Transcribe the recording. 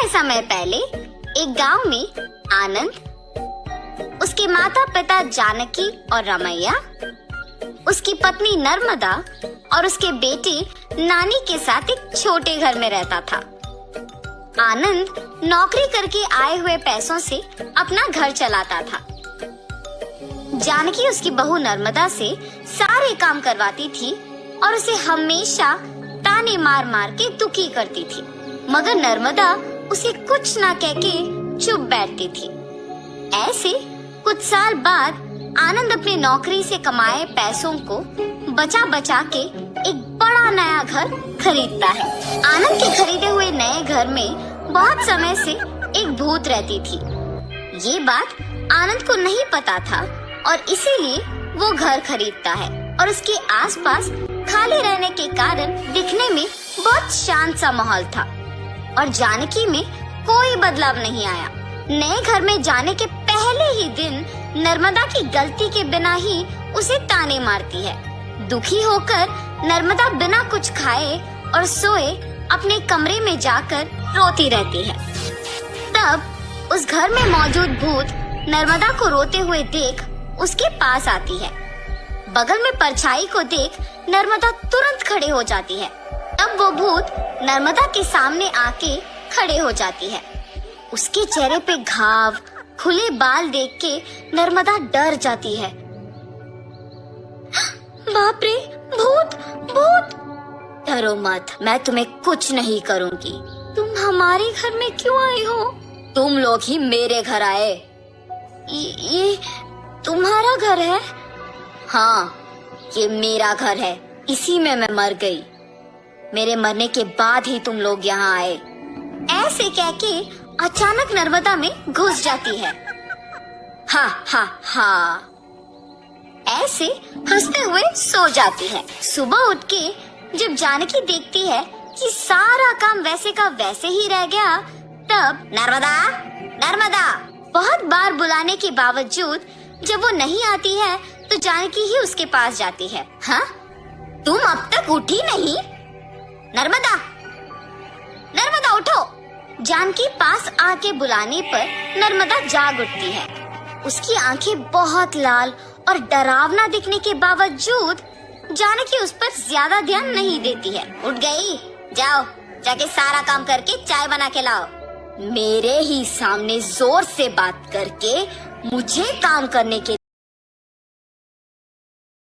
समय पहले एक गांव में आनंद, उसके माता पिता जानकी और रमैया, उसकी पत्नी नर्मदा और उसके बेटे नानी के साथ एक छोटे घर में रहता था। आनंद नौकरी करके आए हुए पैसों से अपना घर चलाता था। जानकी उसकी बहू नर्मदा से सारे काम करवाती थी और उसे हमेशा ताने मार मार के दुखी करती थी, मगर नर्मदा उसे कुछ ना कह के चुप बैठती थी। ऐसे कुछ साल बाद आनंद अपने नौकरी से कमाए पैसों को बचा बचा के एक बड़ा नया घर खरीदता है। आनंद के खरीदे हुए नए घर में बहुत समय से एक भूत रहती थी। ये बात आनंद को नहीं पता था और इसीलिए वो घर खरीदता है और उसके आसपास खाली रहने के कारण दिखने में बहुत शांत सा माहौल था और जानकी में कोई बदलाव नहीं आया। नए घर में जाने के पहले ही दिन नर्मदा की गलती के बिना ही उसे ताने मारती है। दुखी होकर नर्मदा बिना कुछ खाए और सोए अपने कमरे में जाकर रोती रहती है। तब उस घर में मौजूद भूत नर्मदा को रोते हुए देख उसके पास आती है। बगल में परछाई को देख नर्मदा तुरंत खड़े हो जाती है। तब वो भूत नर्मदा के सामने आके खड़े हो जाती है। उसके चेहरे पे घाव, खुले बाल देख के नर्मदा डर जाती है। बाप रे, भूत भूत! डरो मत, मैं तुम्हें कुछ नहीं करूंगी। तुम हमारे घर में क्यों आई हो? तुम लोग ही मेरे घर आए। ये तुम्हारा घर है? हाँ, ये मेरा घर है। इसी में मैं मर गई। मेरे मरने के बाद ही तुम लोग यहाँ आए। ऐसे कह के अचानक नर्मदा में घुस जाती है। हा हा हा, ऐसे हंसते हुए सो जाती है। सुबह उठ के जब जानकी देखती है कि सारा काम वैसे का वैसे ही रह गया, तब नर्मदा नर्मदा बहुत बार बुलाने के बावजूद जब वो नहीं आती है तो जानकी ही उसके पास जाती है। हाँ, तुम अब तक उठी नहीं? नर्मदा नर्मदा उठो! जानकी पास आके बुलाने पर नर्मदा जाग उठती है। उसकी आंखें बहुत लाल और डरावना दिखने के बावजूद जानकी उस पर ज्यादा ध्यान नहीं देती है। उठ गई? जाओ जाके सारा काम करके चाय बना के लाओ। मेरे ही सामने जोर से बात करके मुझे काम करने के